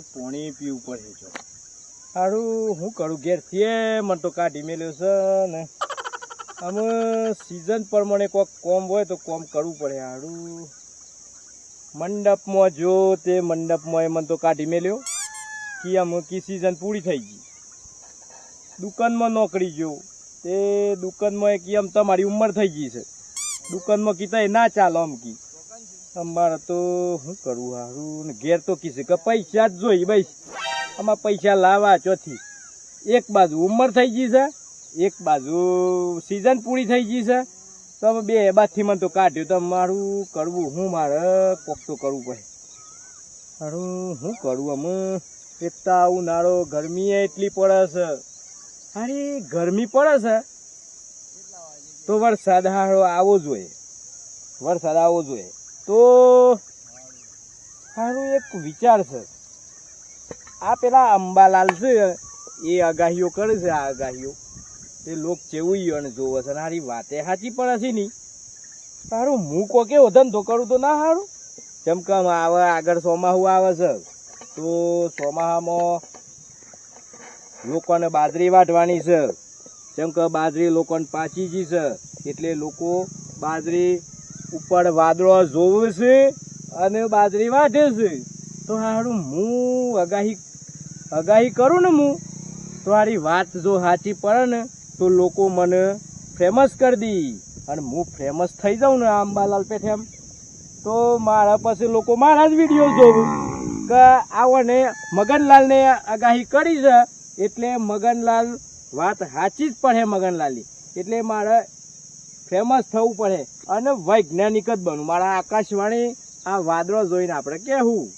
પાણી પીવું પડે જો સારું હું કરું ઘેરથી મને તો કાઢી મેલ્યો છે ને આમ સિઝન પ્રમાણે કોઈક કોમ હોય તો કોમ કરવું પડે સારું મંડપમાં જો તે મંડપમાં એ મને તો કાઢી મેલ્યો કે આમ કી સિઝન પૂરી થઈ ગઈ દુકાનમાં નોકરી જો તે દુકાનમાં એક એમ તમારી ઉંમર થઈ ગઈ છે દુકાનમાં કીધા એ ના ચાલો આમ કી અમારે તો શું કરવું સારું ને ઘેર તો કીધું કે પૈસા જ જોઈ ભાઈ આમાં પૈસા લાવવા ચોથી એક બાજુ ઉંમર થઈ ગઈ છે એક બાજુ સિઝન પૂરી થઈ ગઈ છે તો બે બાજુથી મને તો કાઢ્યું તો મારું કરવું હું મારે કોક તો કરવું પડે સારું શું કરવું અમે એટલા ઉનાળો ગરમી એટલી પડે છે અરે ગરમી પડે છે તો વરસાદ હારો આવવો જોઈએ વરસાદ આવવો જોઈએ તો સારું એક વિચાર છે આ પેલા અંબાલાલ છે એ આગાહીઓ કરે છે આ આગાહીઓ એ લોક જેવું અને જોવે છે હારી વાતે સાચી પડે છે નહીં સારું હું કોઈ કેવો ધંધો કરું તો ના સારું જેમ કે આવે આગળ ચોમાસું આવે છે તો ચોમાસામાં લોકોને બાજરી વાઢવાની છે જેમ કે બાજરી લોકોને પાચી ગઈ છે એટલે લોકો બાજરી ઉપર વાદળો જોવે છે અને બાજરી વાઢે છે તો સારું હું આગાહી કરું ને હું તો હારી વાત જો સાચી પડે ને તો લોકો મને ફેમસ કરી દી અને હું ફેમસ થઈ જાઉં ને અંબાલાલ પેઠેમ તો મારા પછી લોકો મારા જ વિડીયો જોવું કે આવને મગનલાલને આગાહી કરી છે એટલે મગનલાલ વાત સાચી જ પડે મગનલાલની એટલે મારે ફેમસ થવું પડે અને વૈજ્ઞાનિક જ બનવું મારા આકાશવાણી આ વાદળો જોઈને આપણે કહેવું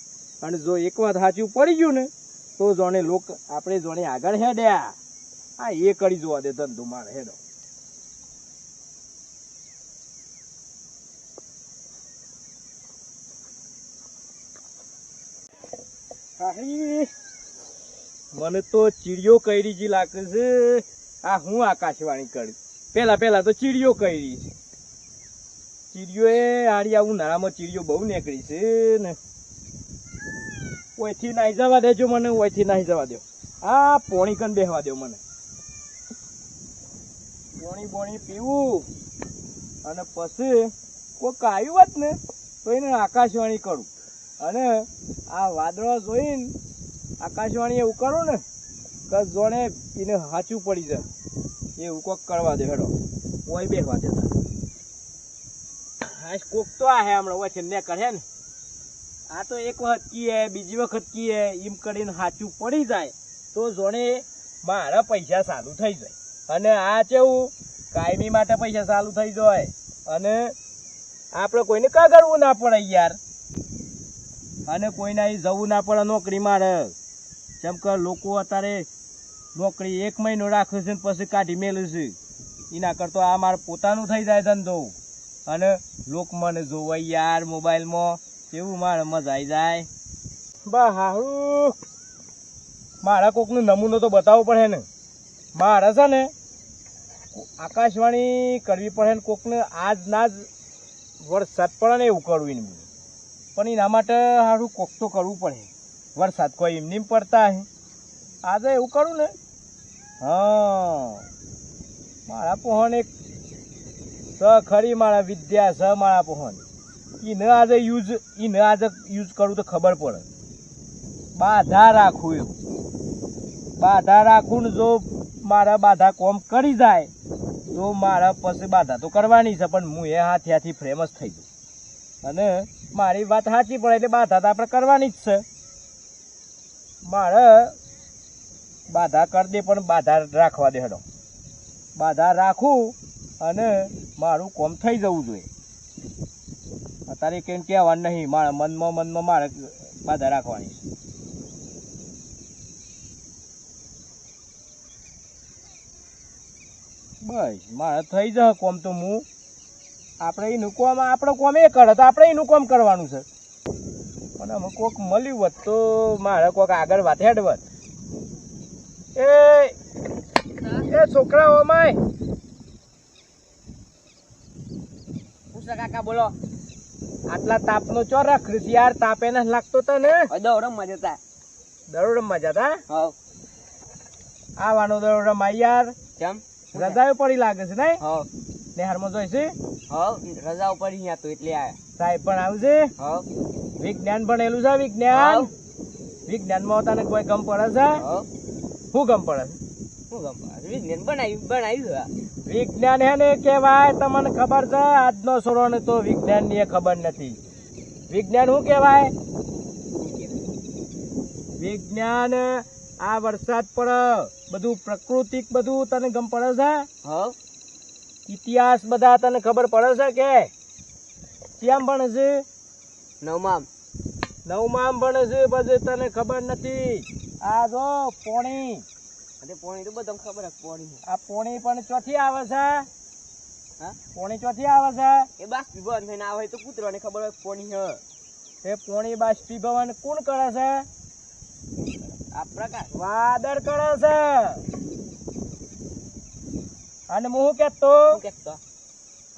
અને જો એક વાત સાચું પડી ગયું ને તો જોને લોક આપણે જોને આગળ હેડ્યા હા એ કરી જોવા દે ધંધો મારે હેડો મને તો ચીડિયો કઈરી જી લાગે છે આ હું આકાશવાણી કરી પેલા તો ચીડિયો કઈરી છે ચીડિયો એ હારી આવું નાળામાં ચીડિયો બહુ નીકળી છે ને ઓયથી નાહી જવા દેજો મને ઓયથી નાહી જવા દો આ પોણી કન બેહવા દો મને પોણી પીવું અને પછી કોઈક આવ્યું હોત ને તો એને આકાશવાણી કરું અને આ વાદળો જોઈને આકાશવાણી એવું કરું ને કે જોણે એને સાચું પડી જાય એવું કોક કરવા દે હેડો ઓય બેહવા દેતા હા કોક તો આ હે હમણાં ઓય છે ને કરે ને આ તો એક વખત કીએ બીજી વખત કીએ એમ કરીને સાચું પડી જાય તો જોણે મારા પૈસા ચાલુ થઈ જાય અને આ કેવું કાયમી માટે પૈસા ચાલુ થઈ જાય અને આપણે કોઈને કાગળવું ના પડે યાર અને કોઈને અહીં જવું ના પડે નોકરી મારે જેમ કે લોકો અત્યારે નોકરી 1 મહિનો રાખે છે ને પછી કાઢી મેળવે છે એના કરતો આ મારે પોતાનું થઈ જાય ધંધો અને લોક મને જોવે યાર મોબાઈલમાં કેવું મારે મજા આવી જાય બા હારું મારા કોકનો નમૂનો તો બતાવવો પડે ને મારે છે ને આકાશવાણી કરવી પડે ને કોકને આજ ના જ વરસાદ પડે ને એવું કરવું એને પણ એના માટે સારું કોક તો કરવું પડે વરસાદ કોઈ એમની પડતા હે આજે એવું કરું ને હા મારા પહોન એક સ ખરી મારા વિદ્યા સ મારા પહોન એને આજે યુઝ કરું તો ખબર પડે બાધા રાખું એવું બાધા રાખું ને જો મારા બાધા કોમ કરી જાય તો મારા પછી બાધા તો કરવાની છે પણ હું એ હાથ્યાથી ફેમસ થઈ જઉં અને મારી વાત સાચી પડે એટલે બાધા તો આપણે કરવાની જ છે મારે બાધા કરી દે પણ બાધા રાખવા દે હેડો બાધા રાખું અને મારું કોમ થઈ જવું જોઈએ અત્યારે કંઈ કહેવાનું નહીં મારા મનમાં મારે બાધા રાખવાની છે બસ મારે થઈ જાય કોમ તો હું આપણે એનું કોમ આપણો કોમ એ કરે તો આપણે એનું કોમ કરવાનું છે પણ અમે કોઈક મળ્યું હોત તો મારે કોઈક આગળ વાત હેડવત એ છોકરાઓ માય પૂછા કાકા બોલો આટલા તાપનો ચો રખ યાર તાપે ને લાગતો તો ને દોડમ મજતા દરોડ રમવા જતા હવ આવવાનો દરોડ રમવા યાર કેમ રજાઓ પડી લાગે છે નહીં હવ નેહારમાં જોઈશે હવ રજા ઉપર અહીંયા તો એટલે આયા સાહેબ પણ આવશે હવ વિજ્ઞાન ભણેલું છે વિજ્ઞાન વિજ્ઞાનમાં તને કોઈ ગમ પડે છે શું ગમ પડે છે શું ગમ વિજ્ઞાન બનાવ્યું વિજ્ઞાન હે ને કહેવાય તમને ખબર છે આજનો છોડોને તો વિજ્ઞાન ની ખબર નથી વિજ્ઞાન શું કહેવાય વિજ્ઞાન આ વરસાદ પડે બધું પ્રકૃતિક બધું તને ગમ પડે છે હવ ઇતિહાસ બધા તને ખબર પડે છે કે કેમ ભણે છે નવમામ ભણે છે પછી તને ખબર નથી આ જો પોણી પોણી તો બધા ખબર પોણી આ પોણી પણ ચોથી આવે છે હા પોણી ચોથી આવે છે એ બાષ્પીભવન થઈને આવે તો કૂતરાને ખબર હોય પોણી હ એ પોણી બાષ્પીભવન કોણ કરે છે આ પ્રકાર વાદળ કરે છે અને હું કેતો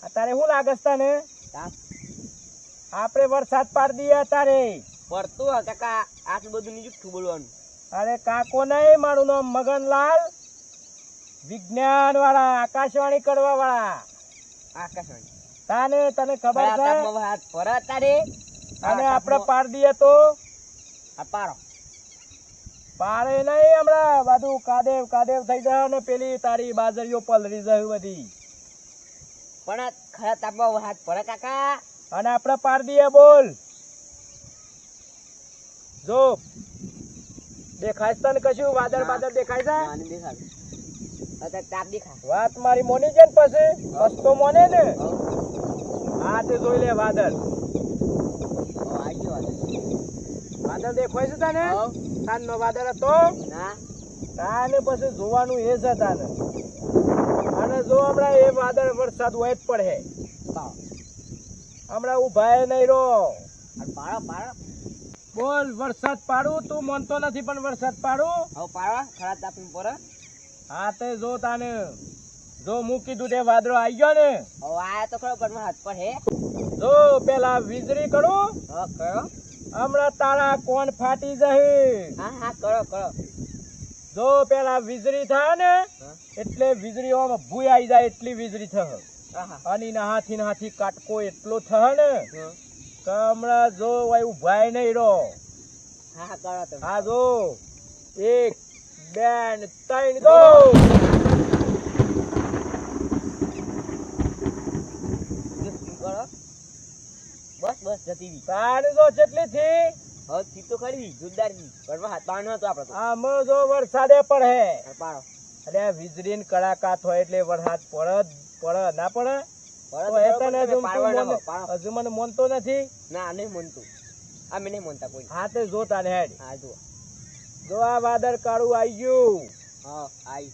અત્યારે શું લાગે છે તને આપણે વરસાદ પાડી દઈએ અત્યારે પડતું હ કાકા આટલું બધું ની જુઠ્ઠું બોલવાનું અરે કાકો નહીં મારું નામ મગનલાલ વિજ્ઞાન વાળા આકાશવાણી કરવા વાળા આકાશવાણી તને ખબર છે તારે અને આપણે પાડી દઈએ તો આ પાડો પાડે નહીં હમણાં બધું કાદેવ થઈ જાય ને પેલી તારી બાજરીઓ પલરી જાય બધી પણ ખરા તાપમાં હાથ પડે કાકા અને આપણે પાડી દઈએ બોલ જો દેખાય છે તને કશું વાદળ દેખાય છે તાપ દેખા વાત મારી મોની છે ને પછી બસ તો મોને ને હા તે જોઈ લે વાદળ દેખાય છે તને તાન નો વાદળ હતો તાને પછી જોવાનું એ છે તાને અને જો હમણાં એ વાદળ વરસાદ હોય જ પડે હમણાં ઉભા નહીં રો પાડો બોલ વરસાદ પાડું તું માનતો નથી પણ વરસાદ પાડું પાડો ખરા તાપ પર હા તે જો તાને જો હું કીધું તે વાદળો આવી ગયો ને આયા તો ખરો પણ હાથ પર હે જો પેલા વીજળી કરું કરો હમણાં તારા કોણ ફાટી જશે હા કરો જો પેલા વીજળી થાય ને એટલે વીજળી આમ ભૂઈ આવી જાય એટલી વીજળી થશે અને હાથી કાટકો એટલો થશે ને કે હમણાં જો ઉભાય નહીં રો હા જો 1 2 3 ગો બસ જતી તારે જો કેટલી થી થી તો ખરી જોરદાર પણ હાથ પાડનો હતો આપણે આમ જો વરસાદે પડે પાડો અરે વીજળી ને કડાકા થાય એટલે વરસાદ પડે ના પડે હજુ મને મોનતો નથી ના નહીં મોનતું અમે નહીં મોનતા કોઈ હા તે જો તાને હેડ હા જો આ વાદળ કાળું આવી ગયું આઈ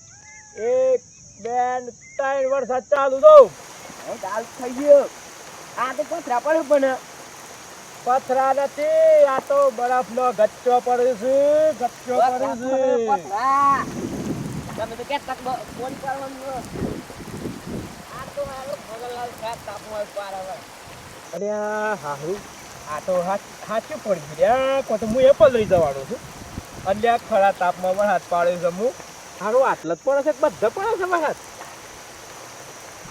1 2 3 વરસાદ ચાલુ દો ચાલુ થઈ ગયો આ તો પથરા પડે પણ પથરા નથી આ તો બરફ નો ગચ્ચો પડે છે પથરા તમે તો કે તક ફોન કરવાનું આ તો હાલો ભગલાલ સાત તાપમાં પાર આવે અરે હાહુ આ તો સાચું પડી ગયું કો તો હું એ પલરી જવાનો છું એટલે આ ખરા તાપમાં પણ હાથ પાડ્યો છે હું સારું આટલ જ પડે છે બધા પડે છે મારા હાથ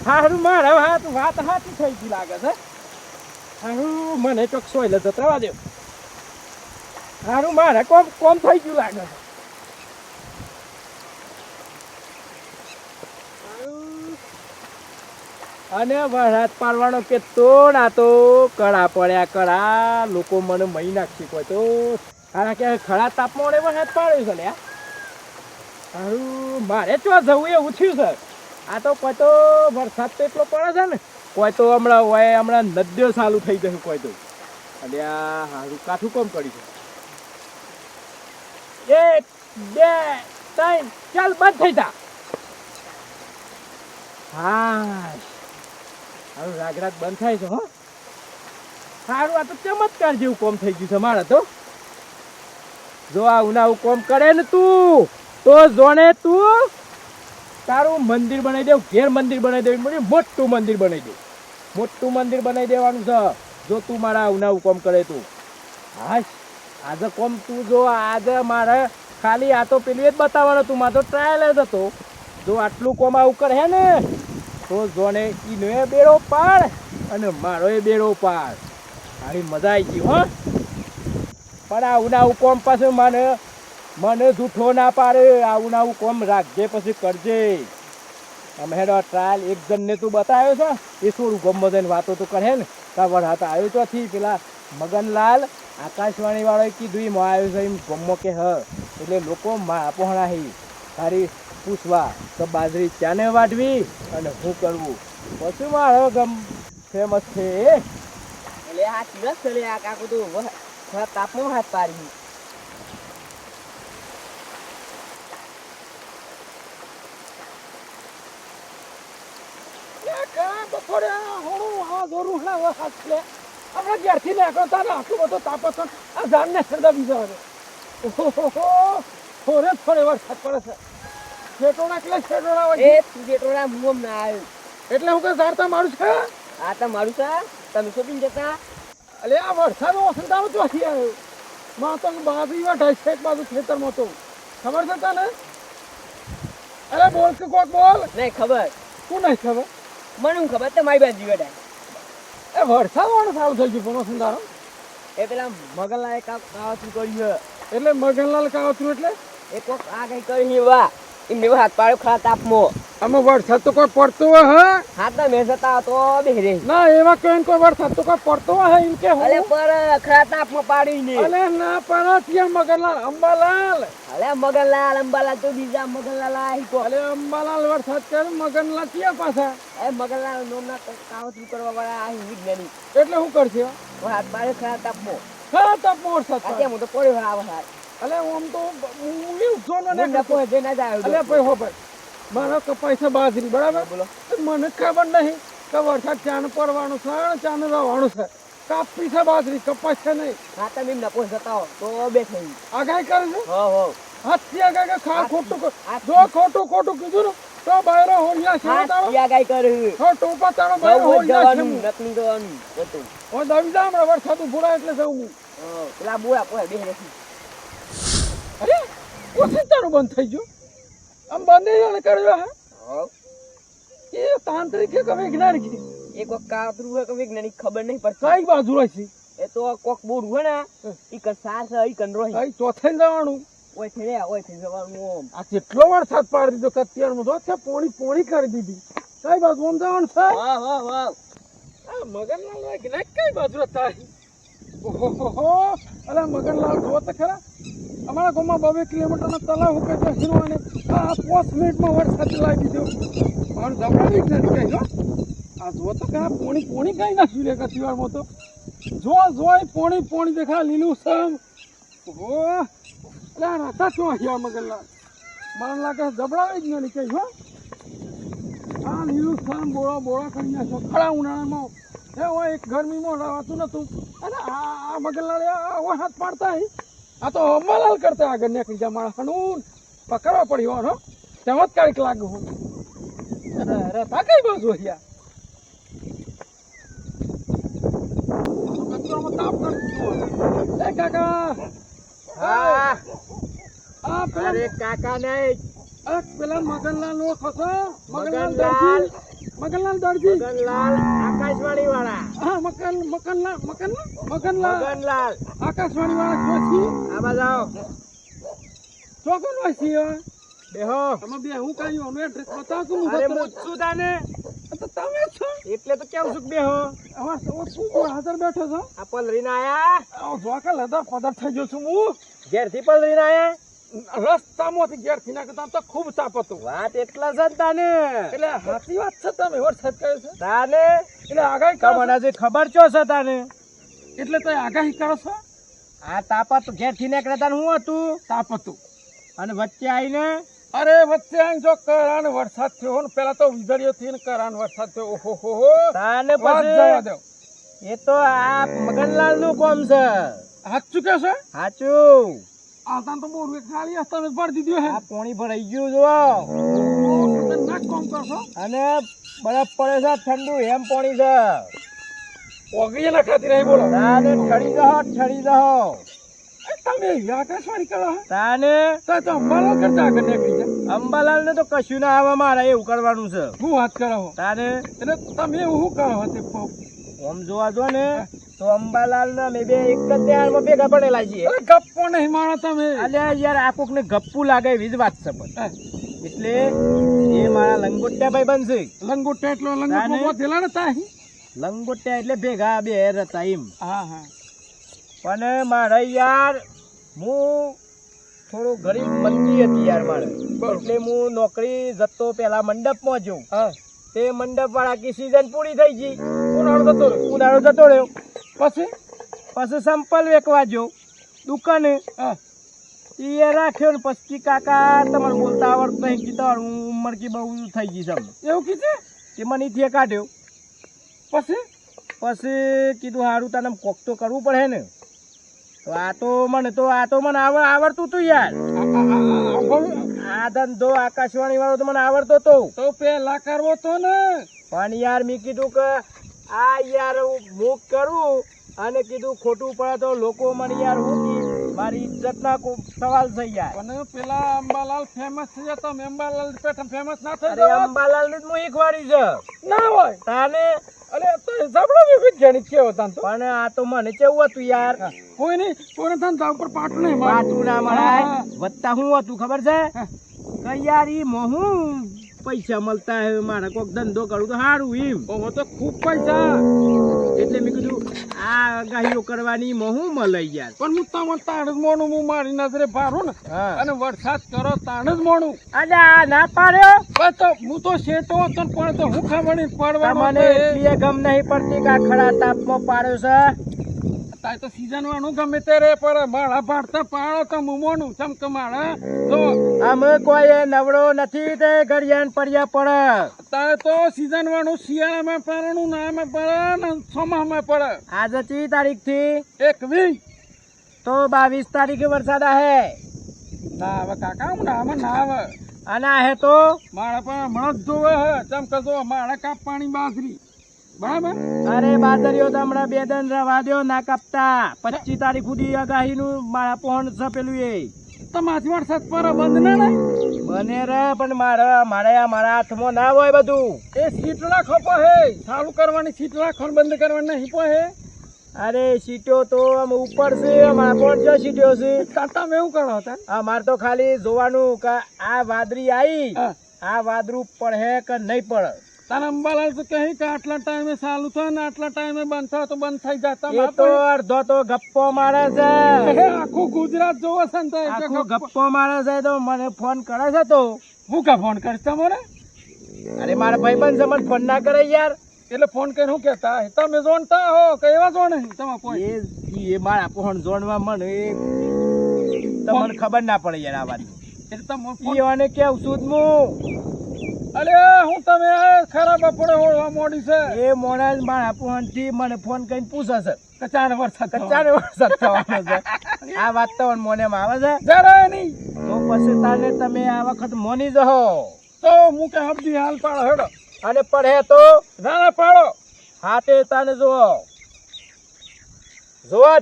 સારું મારા હાથ વાત હાથી થઈ ગઈ લાગે છે સારું મને ચોકસો એટલે જતરવા દે સારું મારે કોમ થઈ ગયું લાગે છે અને વરસાદ પાડવાનો કે તો ના તો કડા પડ્યા લોકો મને મહી નાખી કોઈ તો કારણ કે ખરા તાપમાં વરસાદ પાડ્યો છે લ્યા સારું મારે ચો જવું એવું થયું છે આ તો કોઈ તો વરસાદ તો એટલો પડે છે ને કોઈ તો હમણાં નદીઓ ચાલુ થઈ જશે કોઈ તો અને આ સારું કાઠું કોમ કરી છે 1 2 3 ચાલ બંધ થઈ જા હા સારું રાગ બંધ થાય છે હો સારું આ તો ચમત્કાર જેવું કોમ થઈ ગયું છે મારે તો જો આ ઉનાવું કોમ કરે ને તું તો જોને તું તારું મંદિર બનાવી દેવું ઘેર મંદિર બનાવી દેવું મોટું મંદિર બનાવી દેવાનું છે જો તું મારા ઉનાવું કોમ કરે તું હાશ આજે કોમ તું જો આજે મારે ખાલી આ તો પેલું જ બતાવવાનું હતું, મારે તો ટ્રાયલ જ હતો. જો આટલું કોમ આવું કરે ને તો જોને ઈનો એ બેડો પાડ અને મારો એ બેડો પાડ. મારી મજા આવી ગઈ હો. પણ આવું ને આવું કોમ પાછું મને જૂઠો ના પાડે. આવું ને આવું કોમ રાખજે પછી કરજે. અમે હેડો ટ્રાયલ એક જણને તું બતાવ્યો છે એ થોડું ગમ બધાને વાતો તો કરે ને તા વરસાદ આવ્યો ચોથી પેલા મગનલાલ આકાશવાણી વાળો કીધું એમ આવ્યો છે એમ ગમો કે હ એટલે લોકો પહોણા હી તારી પૂછવા તો બાજરી ચાને વાટવી અને શું કરવું પછી મારો ગમ ફેમસ છે. એટલે આ દિવસ ચલે આ કાકુ તો તાપમાં હાથ પાડી. બપોરે આપણે ઘેરથી નીકળો તારે આટલું બધો તાપ હતો આ ઝાડને સરદા બીજા હવે થોડે થોડે વરસાદ પડે છે. શેટોડા એટલે શેટોડા હોય એ તું જેટોડા મુમ ના આવ્યો એટલે હું કે ઝાડતા મારું છે. આ તો મારું છે તમે શોપિંગ જતા. અલે આ વરસાદ વસંતાનો ચોથી આવ્યો માં તો બાજુ વાટાય છે એક બાજુ ખેતરમાં તો ખબર છે તને. અરે બોલ કે કોક બોલ. નહીં ખબર. શું નહીં ખબર? મને હું ખબર તમારી બાજુ વેડા એ વરસાદ વાળો સારું થઈ ગયું પણ વસંતાનો. એ પેલા મગનલાલ કાવતરું કર્યું એટલે મગનલાલ કાવતરું એટલે એ કોક આ કઈ કર્યું વાહ એમને હાથ પાડ્યો ખરા તાપમાં. આમાં વરસાદ તો કોઈ પડતો હોય હા હાથ ના મેં જતા તો બેહરે ના એવા કોઈ વરસાદ તો કોઈ પડતો હોય એમ કે અલે પર ખરા તાપમાં પાડીને અલે ના પર ત્યાં મગનલાલ અંબાલાલ અલે મગનલાલ અંબાલાલ તો બીજા મગનલાલ આહી કો અલે અંબાલાલ વરસાદ કરે મગનલાલ ત્યાં પાછા એ મગનલાલ નોમના કાવતરું કરવા વાળા આહી વિજ્ઞાની એટલે શું કરશે હાથ પાડ્યો ખરા તાપમાં. ખરા તાપમાં વરસાદ પડે. અત્યારે હું તો પડ્યો આ વરસાદ. અલે આમ તો હું ઉઠો ને ડપો જઈ ના જાય. અલે ભાઈ હો ભાઈ મારા કપાય છે બાજરી બરાબર બોલો. મને ખબર નહીં કે વરસાદ ચાનું પડવાનું છે ચાનું રહેવાનું છે. કાપી છે બાજરી કપાય છે નહીં. હા તમે એમ ડપો જતા હો તો બે થઈ આગાહી કરે છે હો હો હાથથી આગાહી ખા ખોટું જો ખોટું કીધું ને તો બાયરો હોલિયા છે તારો આ ગાય કર્યું તો ટોપા તારો બાયરો હોલિયા છે નકલી જવાનું હતું. ઓ દવી જા હમણાં વરસાદ ઉભરાય એટલે જવું હું. પેલા બોરા પોય બે નથી. અરે ઓછી તારું બંધ થઈ ગયું આમ બંધ નહીં કર્યો હે એ તાંત્રિક કે વૈજ્ઞાનિક એ કોક કાવતરું હોય કે વૈજ્ઞાનિક ખબર નહીં પડતી. કઈ બાજુ રહી છે એ તો કોક બોરું હોય ને ઈ કન સાસ ઈ કન રોહી કઈ ચોથે જવાનું ઓય થઈ રહ્યા ઓય થઈ જવાનું ઓમ. આ કેટલો વરસાદ પાડી દીધો કત્યારમાં જો છે પોણી કરી દીધી કઈ બાજુ આમ જવાનું છે વાહ વાહ વાહ આ મગનલાલ વૈજ્ઞાનિક કઈ બાજુ હતા ઓહો અલા મગનલાલ જો તો ખરા અમારા ગામમાં 2 કિલોમીટરના તલાવ હું કઈ બેસવાનું આ 5 મિનિટમાં વરસાદ લાગી દીધો મારું જબરા વિજ્ઞાનિક કઈ જો આ જો તો ખરા પોણી કઈ નાખ્યું લે કતિવારમાં તો જોઈ પોણી દેખા લીલું સમ ઓહો અલા રાતા ચો અહીંયા મગનલાલ મને લાગે જબરા વિજ્ઞાનિક કઈ હો આ લીલું સમ બોળા કરી નાખ્યો ખરા ઉનાળામાં એ હોય એક ગરમીમાં રહેવાતું નતું અને આ મગનલાલ આ હાથ પાડતા આ તો અંબાલાલ કરતા આગળ નીકળી જા મારા હનૂન પકડવા પડ્યો હો ચમત્કારિક લાગુ હું રતા કઈ બાજુ અહીંયા તાપ કરી એ કાકા હા આ પેલા અરે કાકા નહીં પેલા મગનલાલ નો ખસો મગનલાલ મગનલાલ દરજી મગનલાલ આકાશવાણી વાળા હા મગનલાલ આકાશવાણી વાળા જોશી આમાં જાઓ ચોકન વાસી બેહો તમે બે હું કઈ નો એડ્રેસ બતાવ છું હું અરે મૂછું તાને તો તમે છો એટલે તો કેવું છું બેહો અમાર તો શું હાજર બેઠો છો આ પલરીને આયા આ જોકા લદા પદર થઈ ગયો છું હું ઘેરથી પલરીને આયા રસ્તામાંથી ઘેર થી નાખતા તો ખૂબ તાપ હતો વાત એટલા જ તાને એટલે સાચી વાત છે તમે વરસાદ કહે છે તાને એટલે આગાહી કરો તમને જે ખબર છો છે તાને એટલે તો આગાહી કરો છો આ તાપા તો ઘેરથી નીકળ્યા તાને શું હતું તાપ હતું અને વચ્ચે આવીને અરે વચ્ચે આઈને જો કરાન વરસાદ થયો ને પેલા તો વીજળીઓ થી ને કરાન વરસાદ થયો ઓહો તાને વાત જવા દો પછી એ તો આ મગનલાલ નું કામ છે સાચું કે છે સાચું આ તાન તો બોર ખાલી હસ્તા ને ભરી દીધું હે આ પાણી ભરાઈ ગયું જો નાક કોમ કરશો અને બરફ પડે છે ઠંડુ એમ પાણી છે ઓગળી ના ખાતી નહીં બોલો તાને ઠરી જહો તમે આકાશવાણી કરો હો? તાને તો અંબાલાલ કરતા આગળ નીકળી જાય. અંબાલાલ ને તો કશું ના આવે મારે એવું કરવાનું છે. હું વાત કરો હો? તાને એટલે તમે એવું શું કરો હો તે આમ જોવા જો ને તો અંબાલાલ ને અમે બે એક જ ત્યારમાં ભેગા પડેલા છીએ. અરે ગપ્પો નહીં મારો તમે. અલ્યા યાર આ કોક ને ગપ્પુ લાગે એવી જ વાત છે પણ એટલે એ મારા લંગોટિયા ભાઈ બનશે. લંગોટા એટલો લંગોટ બોધેલા ને તાહી લંગોટિયા એટલે ભેગા બે હતા એમ. હા હા પણ મારે યાર હું થોડું ગરીબ મંદી હતી યાર મારે એટલે હું નોકરી જતો પેલા મંડપમાં જઉં. તે મંડપ વાળા કી સીઝન પૂરી થઈ ગઈ. ઉનાળો જતો રહ્યો. પછી સંપલ વેકવા જો દુકાને એ રાખ્યો ને પછી કાકા તમારે બોલતા આવડતું નહીં કીધા હું ઉંમર કી બહુ થઈ ગઈ છે એવું કીધું કે મને ઈથી કાઢ્યો. પછી કીધું સારું તને કોક તો કરવું પડે ને. તો આ તો મને આવડતું તું યાર. આ ધંધો આકાશવાણી વાળો તો મને આવડતો તો પેલા કરવો તો ને. પણ યાર મેં કીધું કે આ યાર હું કરું અને કીધું ખોટું પડે તો લોકો મને યાર હું મારી ઇજ્જત ના સવાલ થઈ યાર. પણ પેલા અંબાલાલ ફેમસ છે તમે અંબાલાલ પેટર્ન ફેમસ ના થઈ અરે અંબાલાલ ને જ હું શીખવાડી છે. ના હોય તાને અરે તો જબડો વિજ્ઞાનિક કેવો તાન તો. પણ આ તો મને કેવું હતું યાર કોઈ નહીં કોને તાન તા ઉપર પાટું નહીં પાટું ના મળાય. વત્તા શું હતું ખબર છે કે યાર ઈ મોહું પૈસા મળતા હે મારે કોક ધંધો કરું તો સારું એમ. ઓહો તો ખૂબ પૈસા. એટલે મેં કીધું આ ગાહીઓ કરવાની મોહું મળે યાર. પણ હું તમને તાણ જ મોણું હું મારી નજરે ભારું ને અને વરસાદ કરો તાણ જ મોણું. અલ્યા ના પાડ્યો તો હું તો શેટો હતો ને પણ તો હું ખબર પડવા મને એટલી ગમ નહીં પડતી કે આ ખરા તાપમાં પાડ્યો છે. તાય તો સીઝન વાળું ગમે તે રે પણ માળા પાડતા પાડો તો હું મોણું ચમક માળા તો અમે કોઈ નવડો નથી તે ઘડિયાન પડ્યા પડે. તારે તો સીઝન વાળું શિયાળામાં પડવાનું નામાં પડે ને ચોમામાં પડે. આજે કઈ તારીખ થી 21 તો 22 તારીખે વરસાદ આહે. ના આવે કાકા હું નામાં ના આવે અને આહે તો મારા પણ હમણાં જ જોવે હે ચમક જો માળા કાપવાની બાજરી બરાબર. અરે બાજરીઓ તો હમણાં 2 દિન રવા દો ના કાપતા. 25 તારીખ સુધી આગાહી નું મારા પહોંચ છે પેલું એ તમારી વરસાદ પર બંધ ના ને બને રે પણ મારા હાથમાં ના હોય બધું. એ સીટલા ખપો હે ચાલુ કરવાની સીટલા ખોન બંધ કરવાની નહીં પો હે. અરે સીટો તો આમ ઉપર છે અમારા કોણ છે સીટો છે. તમે એવું કરો હતા અમારે તો ખાલી જોવાનું કે આ વાદળી આવી આ વાદળું પડે કે નહીં પડે. તારા અંબાલાલ તો કહે કે આટલા ટાઈમે ચાલુ થાય ને આટલા ટાઈમે બંધ થાય તો બંધ થઈ જતા. એ તો અડધો તો ગપ્પો મારે છે. આખું ગુજરાત જોવો છે ને આખું ગપ્પો મારે છે તો મને ફોન કરે છે તો હું કા ફોન કરીશ તમારે. અરે મારા ભાઈબંધ છે મને ફોન ના કરે યાર. એટલે ફોન કરીને શું કહેતા તમે જોણતા હો કે એવા જોણે તમારે કોઈ એ મારા ફોન જોડવા મને તમને ખબર ના પડે યાર આ વાત. એટલે તમે એને કેવું છું હું અરે હું તમે ખરાબ પડે હોળવા મોડી છે એ મોડા મારા ફોન થી મને ફોન કરીને પૂછે છે કચારે વરસાદ થવાનો છે. આ વાત તો મને આવે છે જરાય નહીં. તો પછી તાને તમે આ વખત મોની જહો તો હું કે હબજી હાલ પાડો હેડો અને પડે તો ના પાડો હાથે તાને જોવો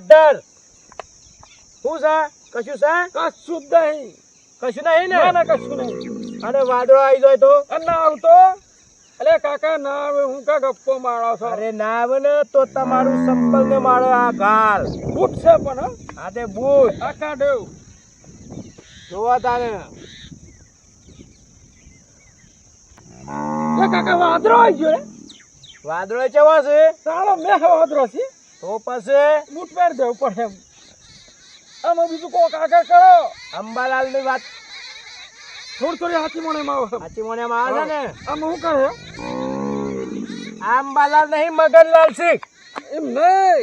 દર શું છે કશું છે કશું જ નહીં કશું નહીં ને. ના કશું નહીં. અને વાદળો આવી જાય તો ના આવતો અરે કાકા ના આવે હું કા ગપ્પો મારો છો. અરે ના આવે ને તો તમારું સંપલ ને મારો આ ગાલ બૂટ છે પણ આ તે બૂટ આ કાઢ્યો જોવા તાને કાકા વાદળો આવી ગયો રે. વાદળો કેવો છે સારો મેં વાદળો છે તો પછી બૂટ પહેર દેવું પડે એમ. આમાં બીજું કોક આગળ કરો. અંબાલાલ ની વાત થોડી હાથી મોને માં આવે સાચી મને આવે છે ને. આમાં શું કરે અંબાલાલ નહીં મગનલાલ સિંહ એમ નહીં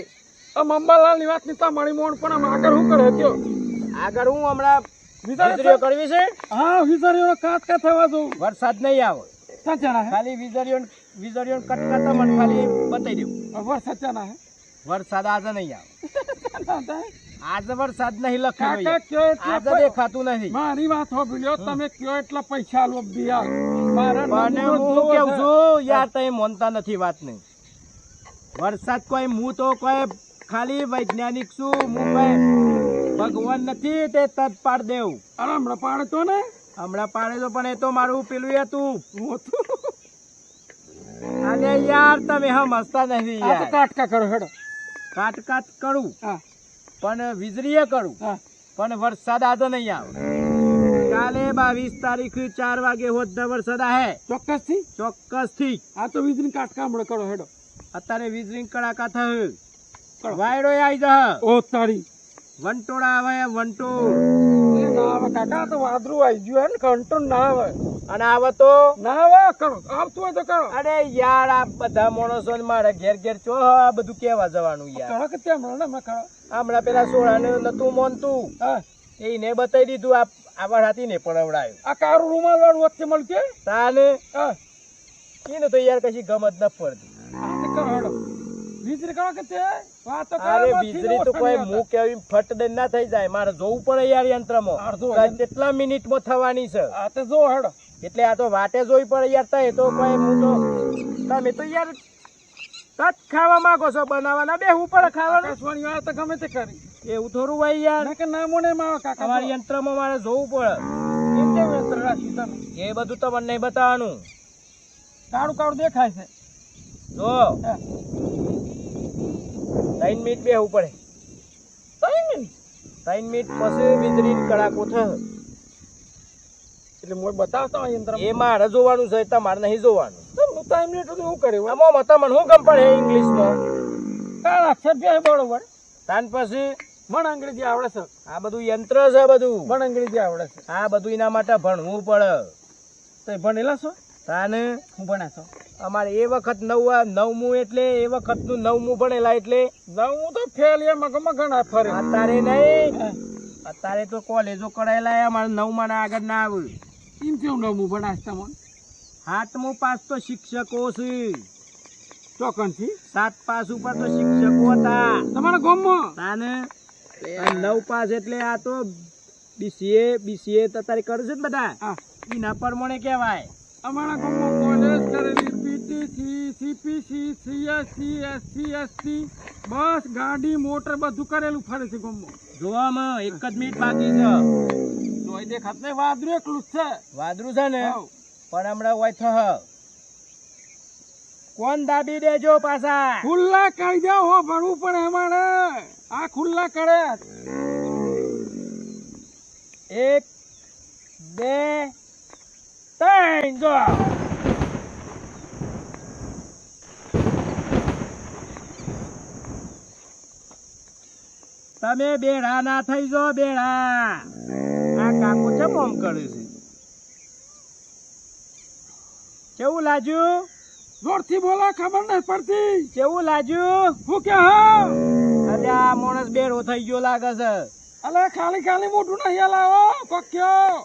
આમ અંબાલાલ ની વાત ની તમારી મોણ પણ આમ આગળ શું કરે કયો આગળ હું હમણાં વીજળીઓ કરવી છે. હા વીજળીઓ કાટ કા થવા દઉં વરસાદ નહીં આવે ચાચા ખાલી વીજળીઓ કટકાતા મને ખાલી બતાવી દેવું વરસાદ ચાના હે વરસાદ આજે નહીં આવે. આજે વરસાદ નહીં કાકા લખ્યો કયો આજે એટલે દેખાતું નથી. મારી વાત હોભલ્યો તમે કયો એટલા પૈસા લો દિયા મારા પણ હું કેવું છું યાર તમે માનતા નથી વાત નહીં. વરસાદ કોઈ હું તો કોઈ ખાલી વૈજ્ઞાનિક છું હું કોઈ ભગવાન નથી તે તત પાડ દેવું. અરે હમણાં પાડે તો ને હમણાં પાડે તો પણ એ તો મારું પેલું હતું. હું હતું. અને યાર તમે સમજતા નથી આ તો યાર. કાટકા કરો હેડો. કાટ કરું હા પણ વીજળીએ કરું હા પણ વરસાદ આતો નહીં આવે. કાલે 22 તારીખ 4 વાગે હોદ્દા વરસાદ આહે ચોક્કસ થી ચોક્કસ થી. આ તો વીજળી કાટકા હમણાં કરો હેડો. અત્યારે વીજળી કડાકા થયું. કરો. વાયડો આવી જા. ઓ તારી વંટોળા આવે વંટોળ. એ ના આવે કાકા, તો વાદળું આવી ગયું હે ને, કંટ્રોલ ના આવે. અને આવે તો ના આવે કરો, આવતું હોય તો કરો. અરે યાર આ બધા માણસો ને મારે ઘેર ઘેર ચો આ બધું કેવા જવાનું યાર. કરો કે ત્યાં મળે ને મેં કરો. હમણાં પેલા સોળાને નતું મોનતું હા એને બતાવી દીધું. આ વરાતી ને પડાવડાયું. આ કારું રૂમાલ વાળું વચ્ચે મળ્યું છે. તાને હા એને તો યાર કશી ગમત ન પડતી. આ તે કરો હેડો. વીજળી કરો કે તે વાતો કરો. અરે વીજળી તો કોઈ મું કેવી ફટ દઈને ના થઈ જાય. મારે જોવું પડે યાર યંત્રમાં. કેટલા મિનિટમાં થવાની છે. આ તો જો હેડો. એટલે આ તો વાટે જોઈ પડે યાર. તય તો કોઈ હું તો તમે તો યાર તત ખાવા માંગો છો, બનાવવાના બેહવું પડે ખાવાનું. આકાશવાણી વાળા તો ગમે તે કરી. એવું થોડું હોય યાર. ના કે ના મોને માં આવે કાકા. અમારી યંત્રમાં મારે જોવું પડે. એમ કેવું યંત્ર રાખ્યું તમે? એ બધું તમને નહીં બતાવવાનું. કાળું કાળું દેખાય છે. જો હા. 3 મિનિટ બેહવું પડે. 3 મિનિટ 3 મિનિટ પછી વીજળી કડાકો થશે. એટલે મોય બતાવતો હોય યંત્ર. એ મારે જોવાનું છે, તમારે નહીં જોવાનું. હું 3 મિનિટ સુધી હું કર્યું. આમાં તમને શું ગમ પડે ઇંગ્લિશમાં? કાળ અક્ષર બે બરોબર. તાન પછી મને અંગ્રેજી આવડે છે. આ બધું યંત્ર છે બધું. મને અંગ્રેજી આવડે છે. આ બધું એના માટે ભણવું પડે. તો ભણેલા છો? તાને હું ભણ્યા છો. અમારે એ વખત નવમું એટલે એ વખતનું 9મું ભણેલા એટલે હું તો ફેલ એ મગમાં ઘણા ફરે. અત્યારે નહીં. અત્યારે તો કોલેજો કરાયેલા અમારે 9માં ના આગળ ના આવે. એમ કેવું નવમું ભણાશ તમને? 8મું પાસ તો શિક્ષકો છે. ચોકનથી 7 પાસ ઉપર તો શિક્ષકો હતા તમારા ગામમાં. તાને 9 પાસ એટલે આ તો બીસીએ અત્યારે કરે છે ને બધા. હા એના પ્રમાણે કહેવાય. અમારા ગામમાં કોલેજ કરેલી, PTC, CPC, CSC, SC, ST, bus ગાડી મોટર બધું કરેલું ફરે છે ગામમાં. જોવામાં 1 જ મિનિટ બાકી છે. જોઈ દેખાત નહીં, વાદળું એકલું જ છે. વાદળું છે ને હાવ. પણ હમણાં હોય થહ. કોણ દાબી દેજો પાછા. ખુલ્લા કરી દે હો, ભરવું પડે અમારે. આ ખુલ્લા કરે. 1 2 3 જો. તમે બેડા ના થઈ જો બેડા. આ કાકો કેમ આમ કરે છે? કેવું લાગ્યું? જોરથી બોલા, ખબર નહીં પડતી. કેવું લાગ્યું? હું કે હા? અરે આ માણસ બેડો થઈ ગયો લાગે છે. અલે ખાલી ખાલી મોટું નહીં લાવો કોક્યો.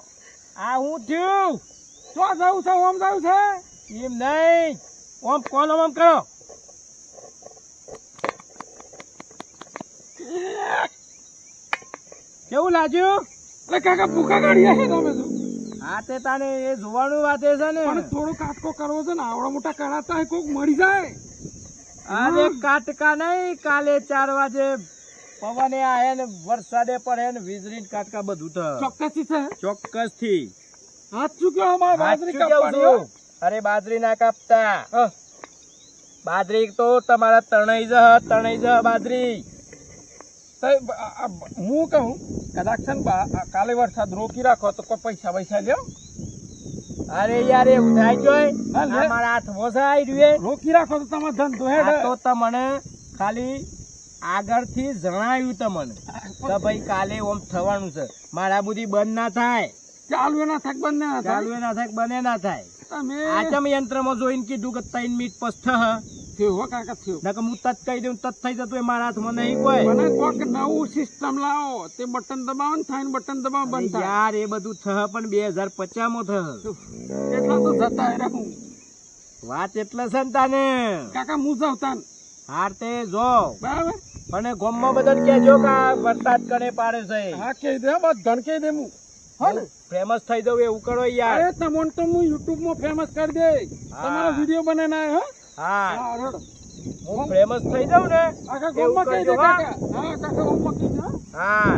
આ હું થયું? તો જવું છે, ઓમ જવું છે. એમ નહીં. ઓમ કોણ ઓમ કરો. કેવું લાગ્યું? એટલે કાકા ભૂખા કાઢીએ છે તમે તો. હા તે તાને એ જોવાનું વાત એ છે ને. પણ થોડો કાટકો કરવો છે ને, આવડા મોટા કરાતા હોય કોક મરી જાય. અરે કાટકા નહીં. કાલે 4 વાગે પવને આયા ને વરસાદે પડે ને વીજળી ને કાટકા બધું થયું. ચોક્કસથી છે. ચોક્કસ થી. હાથ ચૂક્યો અમારે બાજરી સાચું કહું કાપવાની. છું. અરે બાજરી ના કાપતા. હા. બાજરી તો તમારા તણાઈ જ બાજરી. તો હું કહું કદાચ છે ને કાલે વરસાદ રોકી રાખો તો કોઈ પૈસા વૈસા લ્યો. અરે યાર એવું થાય જોય. હા, લે. મારા હાથમાં છે આઈ રહ્યું. રોકી રાખો તો તમારો ધંધો હેડ. આ તો તમને ખાલી આગળથી જણાવ્યું તમને કે ભાઈ કાલે ઓમ થવાનું છે. મારા બુદ્ધિ બંધ ના થાય. ચાલુ એના થાક બંધ ના થાય. ચાલુ ના થાય બને ના થાય. તમે આ ચમ યંત્રમાં જોઈને કીધું કે 3 મિનિટ પછી થશે. થયો હો કાકા થયો. નકર હું તત કહી દઉં તત થઈ જતું. એ મારા હાથમાં નહીં કોઈ. મને કોક નવું સિસ્ટમ લાવો, તે બટન દબાવો ને થાય ને બટન દબાવો બંધ થાય. યાર એ બધું થશે પણ 2050 માં થશે. એટલા તો જતા રહું વાત એટલે છે ને તાને. કાકા હું જાઉં તાન. હાર તે જો બરાબર. પણ ગામમાં બધાને કહેજો કે આ વરસાદ કને પાડે છે. હા કહી દે, બસ ધન કહી દે હું. હો ને? ફેમસ થઈ જવું એવું કરો યાર. અરે તમને તો હું યુટ્યુબ માં ફેમસ કરી દે. તમારો વિડીયો બનાવીને આવ્યો. હા હા રેડો. હું ફેમસ થઈ જાઉં ને આખા એવું ગામમાં કહી દે કરજો, હા? કાકા. હા કાકા ગામમાં કહી દે. હા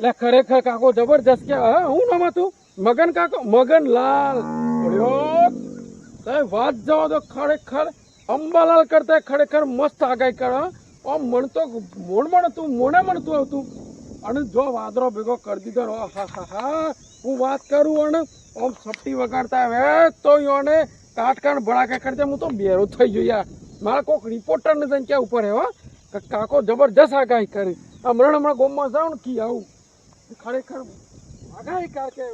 એટલે ખરેખર કાકો જબરજસ્ત કે હું નામ હતું મગન કાકો મગનલાલ બોલ્યો સાહેબ વાત જવા દો ખરેખર અંબાલાલ કરતા ખરેખર મસ્ત આગાહી કરે આમ મણતો મોણે મળતું આવતું અને જો વાદરો ભેગો કરી દીધો હા હા હા હું વાત કરું અને આમ સપટી વગાડતા હવે તો યોને કાટકાણ ભડાકા કરતા હું તો બેરો થઈ ગયો યાર મારા કોઈક રિપોર્ટરને જઈને ક્યાં ઉપર હે કાકો જબરજસ્ત આગાહી કરી હમણાં ગોમમાં જાઉં ને કી આવું ખરેખર આગાહી કાર કે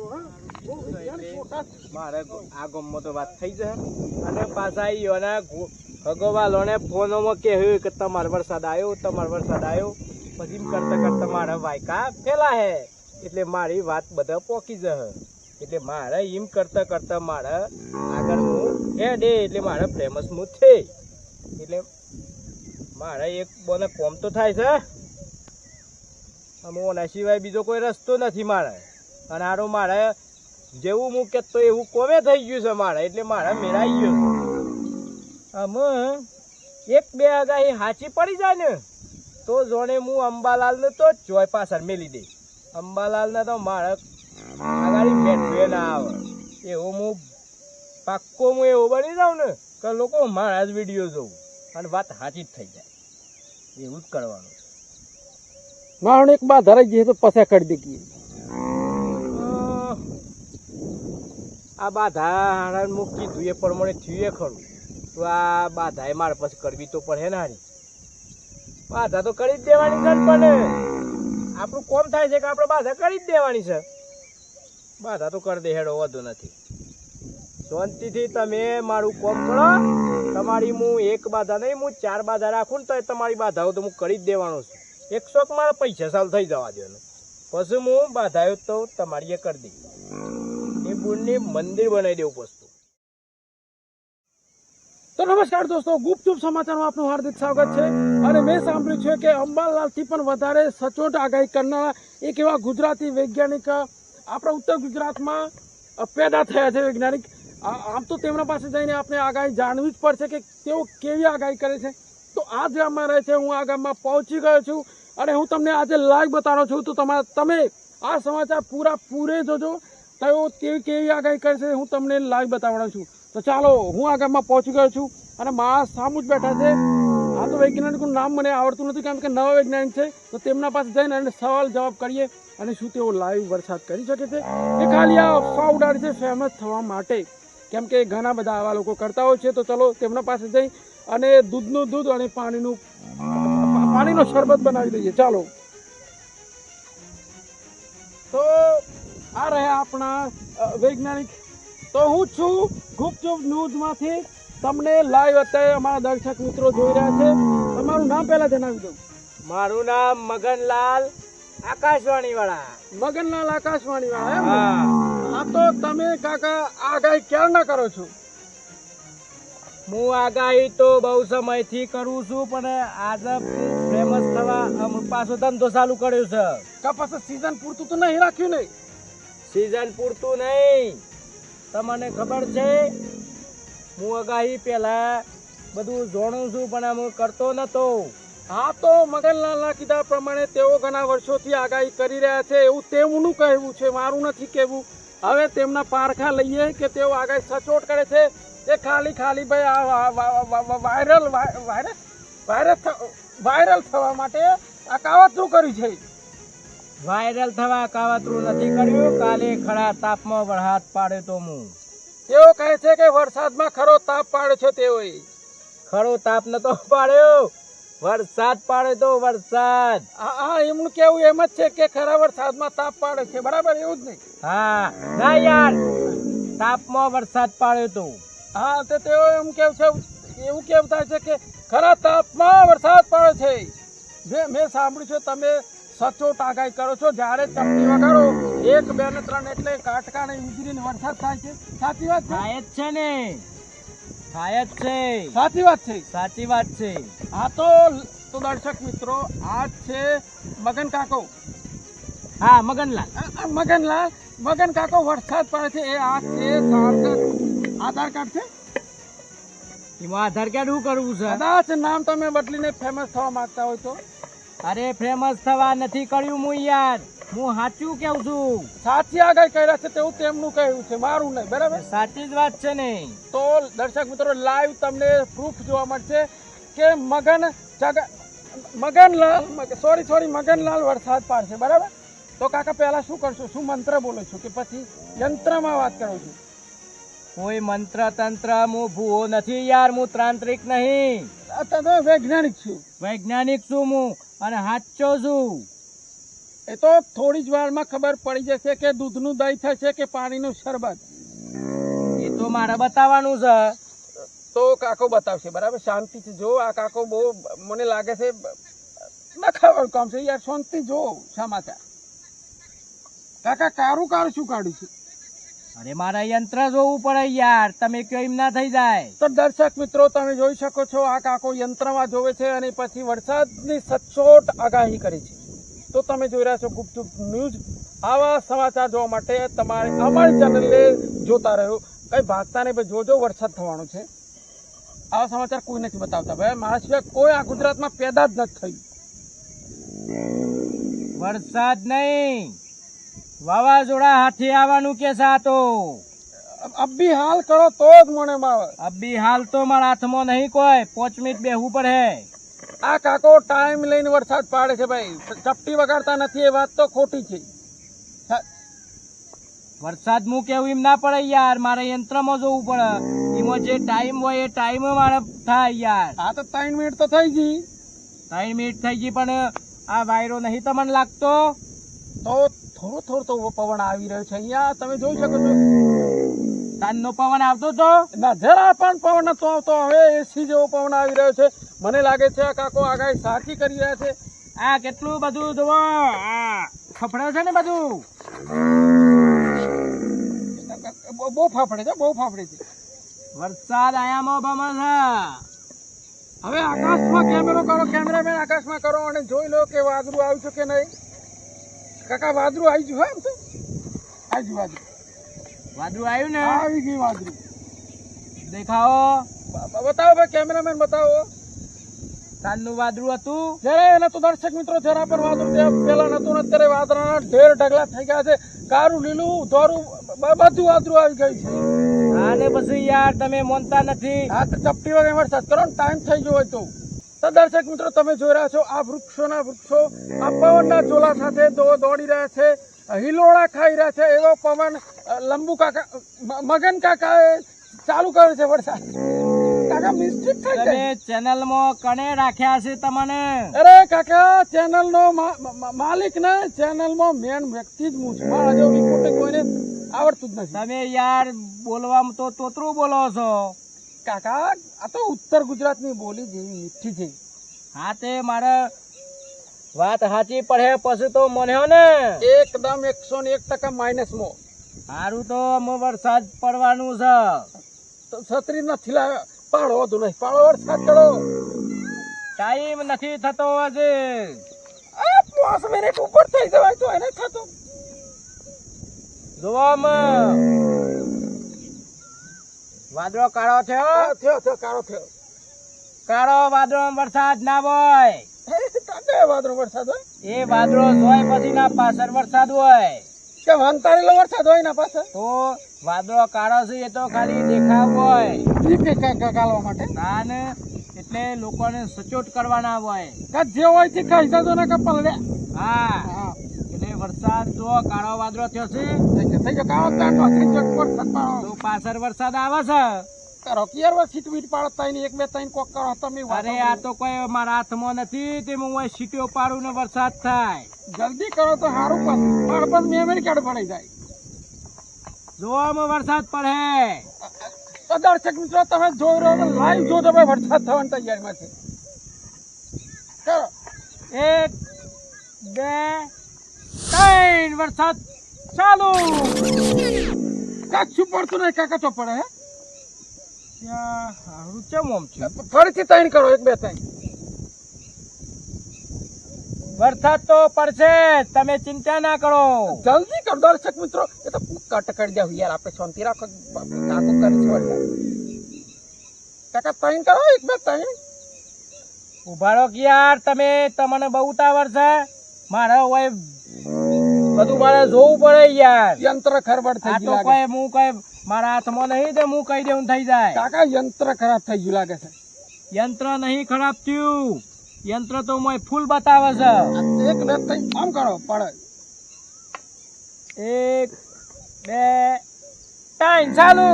મારે આ ગામમાં તો વાત થઈ જાય અને પાછા ઈઓના ભગવાલોને ફોનોમાં કહ્યું કે તમારો વરસાદ આવ્યો પછી એમ કરતા મારા વાયકા ફેલા હે એટલે મારી વાત બધા પોકી જશે એટલે મારે એમ કરતા મારે આગળ હું હેડે એટલે મારે ફેમસ હું છે એટલે મારે એક બોને કોમ તો થાય છે ઓના સિવાય બીજો કોઈ રસ્તો નથી મારે અને આરો મારે જેવું હું કહેતો એવું કોમે થઈ ગયું છે મારે એટલે મારે મેળાઈ ગયો આમ એક બે આગાહી સાચી પડી જાય ને તો જોણે હું અંબાલાલને તો ચોય પાછળ મેલી દે અંબાલાલને તો મારે આગાડી મેળવે ના આવે એવું હું પાક્કો હું એવો બની જાઉં ને કે લોકો મારા જ વિડીયો જોઉં અને વાત સાચી જ થઈ જાય એવું જ કરવાનું મારણ એક બાર ધરાઈ જઈએ તો પછા કરી દેખીએ આ બાધા મૂકી કીધું એ પ્રમાણે થયું એ ખરું તો આ બાધા મારે પછી કરવી તો પડે ને હારી બાધા તો કરી જ દેવાની છે પણ આપણું કોમ થાય છે કે આપણે બાધા કરી જ દેવાની છે બાધા તો કરી દે હેડો વધુ નથી શાંતિથી તમે મારું કોમ કરો તમારી હું એક બાધા નહીં હું 4 બાધા રાખું ને તો તમારી બાધાઓ તો હું કરી જ દેવાનો છું 100 મારા પૈસા સાલ થઈ જવા દેવાનું પછી હું બાધાયો તો તમારી એ કરી દઈ એ બુણની મંદિર બનાવી દેવું વસ્તુ તો નમસ્કાર દોસ્તો ગુપચુપ સમાચારમાં આપનું હાર્દિક સ્વાગત છે અને મેં સાંભળ્યું છે કે અંબાલાલથી પણ વધારે સચોટ આગાહી કરનારા એક એવા ગુજરાતી વૈજ્ઞાનિક આપણા ઉત્તર ગુજરાતમાં પેદા થયા છે વૈજ્ઞાનિક આમ તો તેમના પાસે જઈને આપણે આગાહી જાણવી જ પડશે કે તેઓ કેવી આગાહી કરે છે તો આ જે ગામમાં રહે છે હું આ ગામમાં પહોંચી ગયો છું અને હું તમને આજે લાઈવ બતાવવાનો છું તો તમે આ સમાચાર પૂરે જોજો તેઓ કેવી આગાહી કરે છે હું તમને લાઈવ બતાવવાનો છું તો ચાલો હું આ ગામમાં પહોંચી ગયો છું અને મારા સામું જ બેઠા છે આ તો વૈજ્ઞાનિકનું નામ મને આવડતું નથી કારણ કે નવા વૈજ્ઞાનિક છે તો તેમના પાસે જઈને અને સવાલ જવાબ કરીએ અને શું તેઓ લાઈવ વરસાદ કરી શકે છે એ ખાલી આ અફવા ઉડાડે છે ફેમસ થવા માટે કેમ કે ઘણા બધા આવા લોકો કરતા હોય છે તો ચલો તેમના પાસે જઈ અને દૂધનું દૂધ અને પાણીનો શરબત બનાવી દઈએ ચાલો તો આ રહ્યા આપણા વૈજ્ઞાનિક તો હું છું ગુપચુપ ન્યૂઝમાંથી તમને લાઈવ અત્યારે અમારા દર્શક મિત્રો જોઈ રહ્યા છે તમારું નામ પહેલા જણાવી દઉં મારું નામ મગનલાલ આકાશવાણી વાળા આ તો તમે કાકા આગાહી ક્યારના કરો છો હું આગાહી તો બહુ સમયથી કરું છું પણ આજે ફેમસ થવા પાછો ધંધો ચાલુ કર્યો છે કા પછી સીઝન પૂરતું તો નહીં રાખ્યું ને સીઝન પૂરતું નહીં તમને ખબર છે હું આગાહી પહેલા બધું જાણું છું પણ હું કરતો નતો હા તો મગનલાલના કીધા પ્રમાણે તેઓ ઘણા વર્ષોથી આગાહી કરી રહ્યા છે એવું તેમનું કહેવું છે મારું નથી કહેવું હવે તેમના પારખા લઈએ કે તેઓ આગાહી સચોટ કરે છે એ ખાલી ભાઈ વાયરલ થવા માટે આ કાવતરું કર્યું છે વાયરલ થવા કાવતરું નથી કર્યું કાલે ખરા તાપમાં વરસાદ પાડ્યો તો હું તેઓ કહે છે કે વરસાદમાં ખરો તાપ પાડ્યો છે તેઓએ ખરો તાપ નતો પાડ્યો વરસાદ પાડ્યો તો વરસાદ હા એમનું કેવું એમ જ છે કે ખરા વરસાદમાં તાપ પાડે છે બરાબર એવું જ નહીં હા ના યાર તાપમાં વરસાદ પાડ્યો તો હા તો તેઓ એવું કેવું થાય છે કે ખરા તાપમાં વરસાદ પડે છે જે મેં સાંભળ્યું છે તમે સચોટ આગાહી કરો છો જ્યારે ચપટી વગાડો 1 2 ને 3 એટલે કાટકા ને વીજળીને વરસાદ થાય છે સાચી વાત થાય જ છે ને થાય જ છે સાચી વાત છે હા તો દર્શક મિત્રો આ છે મગન કાકો હા મગનલાલ મગન કાકો વરસાદ પડે છે એ આ છે આધાર કાર્ડ છે એમાં આધાર કાર્ડ શું કરવું છે કદાચ નામ તમે બદલીને ફેમસ થવા માંગતા હોય તો અરે ફેમસ થવા નથી કર્યું હું યાર હું સાચું કેવું છું. સાચી આગાહી કર્યા છે તેવું તેમનું કહ્યું છે, મારું નહીં. બરાબર? સાચી જ વાત છે ને. તો દર્શક મિત્રો લાઈવ તમને પ્રૂફ જોવા મળશે કે મગનલાલ વરસાદ પાડશે. બરાબર? તો કાકા પહેલા શું કરશો? શું મંત્ર બોલો છો કે પછી યંત્રમાં વાત કરો છો? કોઈ મંત્ર તંત્ર હું ભૂવો નથી યાર, હું તાંત્રિક નહીં, તમે વૈજ્ઞાનિક છું. વૈજ્ઞાનિક છું હું અને સાચો છું. એ તો થોડી જ વારમાં ખબર પડી જશે કે દૂધનું દહીં થશે કે પાણીનું શરબત. એ તો મારે બતાવવાનું છે. તો કાકો બતાવશે. બરાબર? શાંતિથી જો. આ કાકો બહુ મને લાગે છે નખાવડ કામ છે યાર. શાંતિ જો સમાચાર. કાકા કારું શું કાઢ્યું છે? અરે મારે યંત્ર જોવું પડે યાર, તમે કયો એમ ના થઈ જાય. તો દર્શક મિત્રો તમે જોઈ શકો છો આ કાકો યંત્રમાં જોવે છે અને પછી વરસાદની સચોટ આગાહી કરી છે. તો તમે જોઈ રહ્યા છો ગુપચુપ ન્યૂઝ. આવા સમાચાર જોવા માટે તમારે અમારી ચેનલને જોતા રહ્યો. કઈ ભાગતા નહીં ભાઈ, જોજો વરસાદ થવાનો છે. આવા સમાચાર કોઈ નથી બતાવતા ભાઈ. મારા સિવાય કોઈ આ ગુજરાતમાં પેદા જ નથી થયું. વરસાદ નહીં, વાવાઝોડા હાથે આવવાનું કે સાતો. અબી હાલ કરો તો જ મને માવે. અબી હાલ તો મારા હાથમાં નહીં કોઈ. 5 મિનિટ બેહવું પડે. આ કાકો ટાઈમ લઈને વરસાદ પાડે છે ભાઈ. ચપટી વગાડતા નથી એ વાત તો ખોટી છે. વરસાદ હું કેવું એમ ના પડે યાર, મારે યંત્રમાં જોવું પડે. એમાં જે ટાઈમ હોય એ ટાઈમ મારે થાય યાર. આ તો 3 મિનિટ તો થઈ ગઈ. 3 મિનિટ થઈ ગઈ પણ આ વાયરો નહીં તમને લાગતો? તો થોડો તો પવન આવી રહ્યો છે અહીંયા. તમે જોઈ શકો છો. તાનનો પવન આવતો તો ના, જરા પણ પવન નતો આવતો. હવે એસી જેવો પવન આવી રહ્યો છે. મને લાગે છે આ કાકો આગાહી સાચી કરી રહ્યા છે. આ કેટલું બધું જોવો, આ ફફડે છે ને બધું. બહુ ફાફડે છે, બહુ ફાફડે છે. વરસાદ આયામાં બમે છે. હવે આકાશમાં કેમેરો કરો, કેમેરામેન આકાશમાં કરો અને જોઈ લો કે વાદળું આવ્યું છે કે નહીં. કાકા વાદળું આવી ગયું. એમ તો આવી ગયું વાદળું. વાદળું આવ્યું ને? આવી ગયું વાદળું. દેખાવો, બતાવો ભાઈ, કેમેરામેન બતાવો. તાનનું વાદળું હતું. જરા એને તો દર્શક મિત્રો જરા પણ વાદળું પેલા નતું ને અત્યારે વાદળાના ઢેર ઢગલા થઈ ગયા છે. કારું લીલું ધોરું બધું વાદળું આવી ગયું છે. આને પછી યાર તમે માનતા નથી. આ તો ચપટી વગર વરસાદ કરો ને ટાઈમ થઈ ગયો હોય તો દર્શક મિત્રો તમે જોઈ રહ્યા છો આ વૃક્ષો આ પવનના ઝોલા સાથે દોડી રહ્યા છે, હિલોળા ખાઈ રહ્યા છે. એવો પવન લંબુ કાકા મગન કાકાએ ચાલુ કર્યો છે વરસાદ. કાકા મિસ્ટેક થઈ તમે જાય. ચેનલમાં કને રાખ્યા છે તમને? અરે કાકા ચેનલનો માલિક ને ચેનલમાં મેન વ્યક્તિ જ હું છું. મારા જેવું રિપોર્ટિંગ કોઈને આવડતું જ નથી. તમે યાર બોલવામાં તો તોતરું બોલો છો. કાકા આ તો ઉત્તર ગુજરાતની બોલી જેવી મીઠી છે. હા તે મારે વાત સાચી પડે પછી તો મને ને એકદમ 101% માઇનસમાં. સારું તો અમે વરસાદ પડવાનું છે. તો છત્રી નથી લાવ્યા. પાડો વધુ નહીં, પાડો વરસાદ ચડો. ટાઈમ નથી થતો હજે. 5 મિનિટ ઉપર થઈ જવાય તો એને થતું. જોવામાં વાદળો કાળો થયો. થયો કાળો થયો. કાળો વાદળો વરસાદ ના હોય. વાદળો વરસાદ હોય એ વાદળો હોય પછી ના પાછળ વરસાદ હોય. કે વંતારેલો વરસાદ હોય ના પાછળ. તો વાદળો કાળો છે એ તો ખાલી દેખાવ હોય. કાઢવા માટે ના ને એટલે લોકોને સચોટ કરવાના હોય. જે હોય તે ખાઈ જતો ને કપલ લે. હા એટલે વરસાદ જો કાળો વાદળો થયો છે થઈ ગયો કાળો તાંડો. તો પાછળ વરસાદ આવે છે. કરો કિયાર સીટ વીટ પાડતા ને 1 2 3 કોક કરો તમે. અરે આ તો કોઈ મારા હાથમાં નથી તે હું સીટીઓ પાડું ને વરસાદ થાય. જલ્દી કરો તો સારું. પણ મેં મેં કાઢ પડી જાય. જોવામાં વરસાદ પડે. તો દર્શક મિત્રો તમે જોઈ રહ્યો લાઈવ જોજો ભાઈ વરસાદ થવાની તૈયારીમાં છે. કરો 1 2 3 વરસાદ ચાલુ. કાચું પડતું નહીં કાકા તો પડે. સારું ચમ આમ છે. ફરીથી 3 કરો 1 2 3. વરસાદ તો પડશે, તમે ચિંતા ના કરો. જલ્દી કરો દર્શક મિત્રો. એ તો કટ કરી દે યાર. આપણે શાંતિ રાખો. કાકો કરે છે વરસાદ. કાકા 3 કરો 1 2 3. ઉભા રહો કે યાર તમે. તમને બહુ ઉતાવળ છે. મારે હોય બધું મારે જોવું પડે યાર. યંત્ર ખરબડ થઈ આ ગયું તો લાગે કોઈ હું કોઈ મારા હાથમાં નહીં તે હું કહી દઉં થઈ જાય. કાકા યંત્ર ખરાબ થઈ ગયું લાગે છે યંત્ર નહીં ખરાબ થયું, યંત્ર તો મોય ફૂલ બતાવે છે. આ એક બે થઈ આમ કરો પડે 1 2 3 ચાલુ.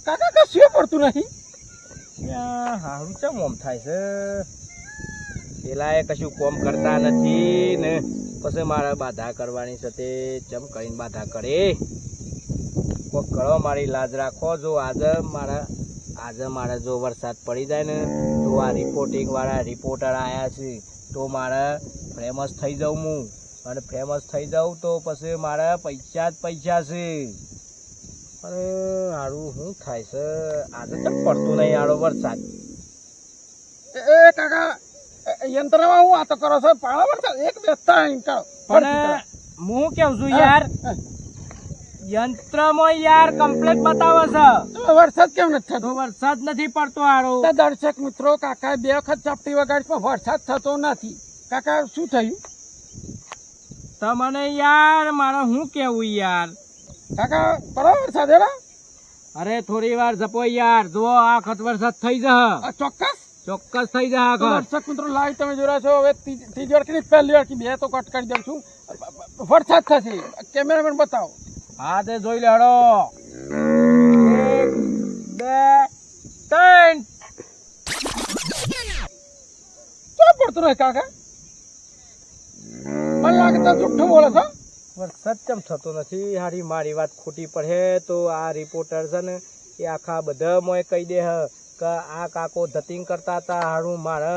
કાકા કશું પડતું નહીં હારું ચમ ઓમ થાય છે. પેલા એ કશું કોમ કરતા નથી ને પછી મારે બાધા કરવાની છે તે ચમ કરીને બાધા કરે. કોક કરો, મારી લાજ રાખો. જો આજે મારે જો વરસાદ પડી જાય ને તો આ રિપોર્ટિંગ વાળા રિપોર્ટર આવ્યા છે તો મારે ફેમસ થઈ જાઉં હું, અને ફેમસ થઈ જાઉં તો પછી મારે પૈસા જ પૈસા છે. અરે હારું શું થાય છે આજે ચમ પડતું નહીં આડો વરસાદ. એ કાકા યંત્રમાં હું વાતો કરો છો પાળા વરસાદ એક બે ત્રણ કરો પણ હું કેવું છું યાર, યંત્રમાં યાર કમ્પ્લીટ બતાવે છે તો વરસાદ કેમ નથી તો થતો વરસાદ નથી પડતો હારો. તો દર્શક મિત્રો કાકા બે વખત ચપટી વગાડી પણ વરસાદ થતો નથી કાકા શું થયું તમને યાર મારે શું કેવું યાર. કાકા બરાબર વરસાદ હેરા અરે થોડી વાર જપો યાર, જો આ વખત વરસાદ થઈ જશે, ચોક્કસ ચોક્કસ થઈ જશે આ વખત. દર્શક મિત્રો લાઈવ તમે જોયા છો હવે ત્રીજી વાર કે પહેલી વાર કે બે તો કટ કરી દઉં છું વરસાદ થશે કેમેરામેન બતાવો. હા તે જોઈ લે હડો 1 2 3 શું પડતું રહે કાકા મને લાગે તો જુઠ્ઠું બોલે છો વરસાદ કેમ થતો નથી. હારી મારી વાત ખોટી પડે તો આ રિપોર્ટર છે ને એ આખા બધા મોય કહી દે કે આ કાકો ધતિંગ કરતા હતા હારું મારે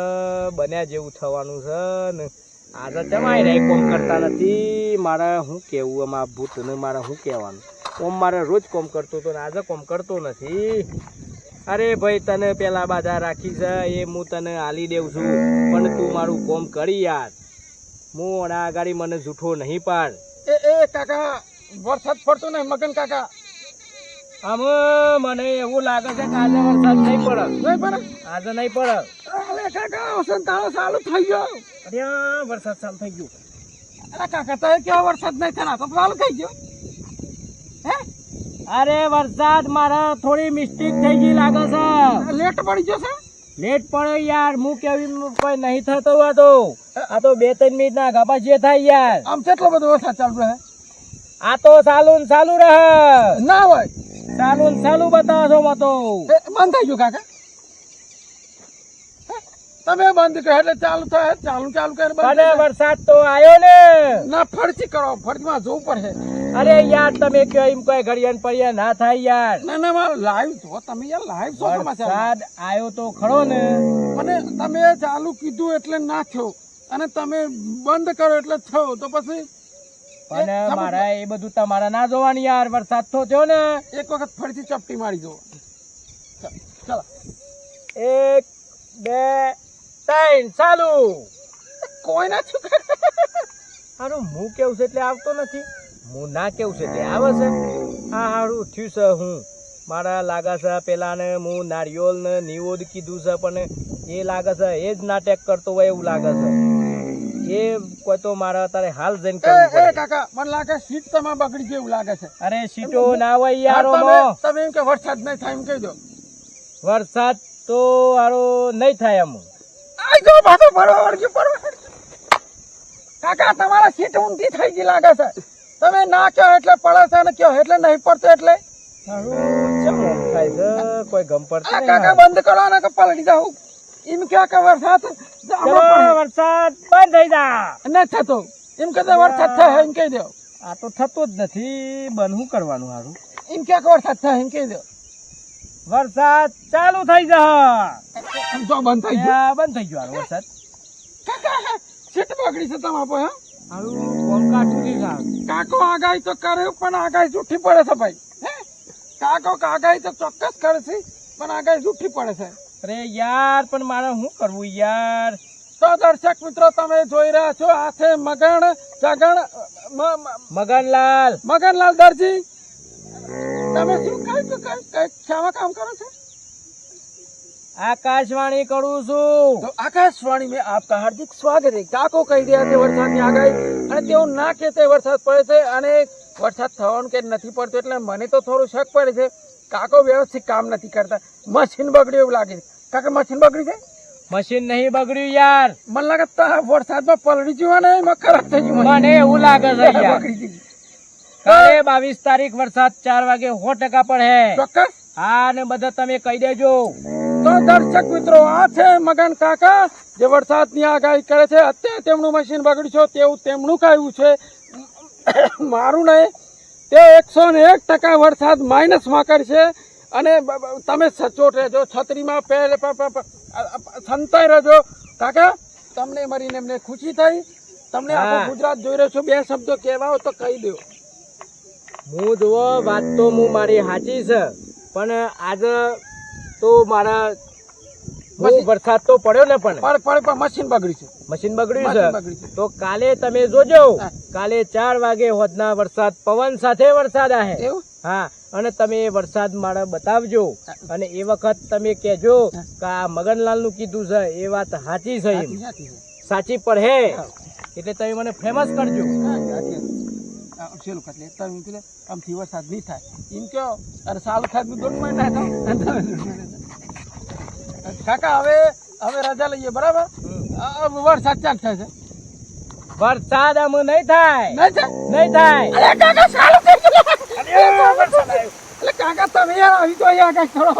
બન્યા જેવું થવાનું છે ને આજે જમાઈ રહી કોમ કરતા નથી. મારે શું કેવું એમાં ભૂતને મારે શું કહેવાનું. કોમ મારે રોજ કોમ કરતો હતો ને આજે કોમ કરતો નથી. અરે ભાઈ તને પેલા બાધા રાખી છે એ હું તને આલી દેવ છું પણ તું મારું કોમ કરી યાર. હું આના આગળ મને જૂઠો નહીં પાડ. એ કાકા વરસાદ પડતો નહીં મગન કાકા આમ મને એવું લાગે છે કે આજે વરસાદ નહીં પડે. નહીં પડે આજે નહીં પડે. અરે કાકા વસંતાળો ચાલુ થઈ ગયો અરે આ વરસાદ ચાલુ થઈ ગયો. અરે કાકા તો કેવો વરસાદ નહીં થયો તો ચાલુ થઈ ગયો હે અરે વરસાદ મારે થોડી મિસ્ટેક થઈ ગઈ લાગે છે. લેટ પડી ગયો છે લેટ પડે યાર. હું કેવી કોઈ નહીં થતો આ તો 2-3 મિનિટ ના ગપા જે થાય યાર. આમ કેટલો બધો વરસાદ ચાલુ રહે આ તો ચાલુ ને ચાલુ રહે. ના હોય ચાલુ ને ચાલુ બતાવો છો મતો. બંધ થઈ ગયું કાકા તમે બંધ કરો એટલે ચાલુ થાય ચાલુ કરે અને વરસાદ તો આવ્યો ને. ના ફરતી કરો ફરતીમાં જોવું પડે અરે યાર તમે કયો એમ કોઈ ઘડિયાળ પડિયા ના થાય યાર. ના ના મારે લાઈવ છો તમે યાર લાઈવ છો સમાચાર વરસાદ આવ્યો તો ખરો ને. મને તમે ચાલુ કીધું એટલે ના થયો અને તમે બંધ કરો એટલે થયો તો પછી અને મારા એ બધું તમારે ના જોવાનું યાર. વરસાદ તો થયો ને એક વખત ફરીથી ચપટી મારી જો ચાલો 1 2 3 ચાલુ. કોઈ ના છું હારું હું કેવું છે એટલે આવતો નથી, હું ના કેવું છે એટલે આવે છે. આ હારું થયું છે. હું મારા લાગે છે પેલાને હું નારિયોલ ને નિવોદ કીધું છે પણ એ લાગે છે એ જ નાટક કરતો હોય એવું લાગે છે. એ કોઈ તો મારે અત્યારે હાલ જઈને કરવું એ પડે. કાકા મને લાગે સીટ તમારે બગડી ગઈ એવું લાગે છે અરે સીટો ના હોય યાર. તમે એમ કે વરસાદ નહીં થાય એમ કહી દો વરસાદ તો હારો નહીં થાય એમ. આઈ જો પાછો ભરવા વળગ્યું પડવા કાકા તમારા સીટ ઊંધી થઈ ગઈ લાગે છે તમે ના કહો એટલે પડે છે અને કહો એટલે નહીં પડતો એટલે હારું ચમ એમ થાય છે કોઈ ગમ પડતી આ નહીં કાકા હારું. બંધ કરો ને કે પલટી જાઉં એમ કહો કે વરસાદ ચલો વરસાદ બંધ થઈ જા. નહીં થતો એમ કે વરસાદ થાય એમ કહી દો આ તો થતો જ નથી. બંધ શું કરવાનું હારું. એમ કે વરસાદ થાય એમ કહી દો વરસાદ ચાલુ થઈ જા. એમ તો બંધ થઈ ગયું બંધ થઈ ગયો હારું વરસાદ. કાકા સીટ બગડી છે તમારા પર હા હારું કોમ કાઢું નહીં સારું. કાકો આગાહી તો કરે પણ આગાહી જૂઠી પડે છે ભાઈ હે કાકો આગાહી તો ચોક્કસ કરે છે પણ આગાહી જૂઠી પડે છે અરે યાર પણ મારે શું કરવું યાર. તો દર્શક મિત્રો તમે જોઈ રહ્યા છો આ છે મગનલાલ મગનલાલ દરજી તમે શું કઈ શામાં કામ કરો છો આકાશવાણી કરું છું. तो आकाशवाणी में आपका हार्दिक स्वागत है. કાકો કહી રહ્યા છે વરસાદની આગાહી અને તેઓ ના કહેતે વરસાદ પડે છે અને વરસાદ થવાનું કે નથી પડતો એટલે મને તો થોડું શક પડે છે. કાકો વ્યવસ્થિત કામ નથી કરતા. મશીન બગડ્યું એવું લાગે છે. કાકા મશીન બગડી છે? મશીન નહીં બગડ્યું યાર, મને લાગે વરસાદમાં પલળી જવા ને એમાં ખરાબ થઈ ગયું. મને એવું લાગે છે યાર. બગડી ગઈ. કાલે 22 તારીખ વરસાદ 4 વાગે 100% પડે. ચોક્કસ. હા ને બધા તમે કહી દેજો. તો દર્શક મિત્રો, આ છે મગન કાકા જે વરસાદની આગાહી કરે છે. અત્યારે તેમનું મશીન બગડ્યું છે તેવું તેમનું કહ્યું છે, મારું નહીં. તે 101% વરસાદ માઇનસમાં કરશે અને તમે સચોટ રહેજો, છત્રીમાં સંતાઈ રહેજો. કાકા તમને મરીને એમને ખુશી થઈ? તમને આખું ગુજરાત જોઈ રહ્યો છું, 2 શબ્દો કહેવા હોય તો કહી દો. હું જુઓ, વાત તો હું મારી સાચી છે, પણ આજે તો મારા વરસાદ તો પડ્યો ને, પણ મશીન બગડ્યું છે. મશીન બગડ્યું મશીન બગડ્યું છે. છે. તો કાલે તમે જોજો, હા. કાલે 4 વાગે હોદના વરસાદ, પવન સાથે વરસાદ આવે. એવું? હા, અને તમે એ વરસાદ મારે બતાવજો અને એ વખત તમે કહેજો કે આ મગનલાલ નું કીધું છે એ વાત સાચી છે, એમ સાચી પણ હે, એટલે તમે મને ફેમસ કરજો. આમથી વરસાદ નહીં થાય એમ કયો. અરે સાલ ખાદ દોઢ મહિના કાકા હવે રજા લઈએ, બરાબર? વરસાદ ચાલુ થાય છે. વરસાદ આમ નહીં થાય, નહીં થાય? નહીં થાય. અરે કાકા સારું થઈ ગયું. એટલે કાકા તમે યાર આવી તો અહીંયા કાંઈ કરો.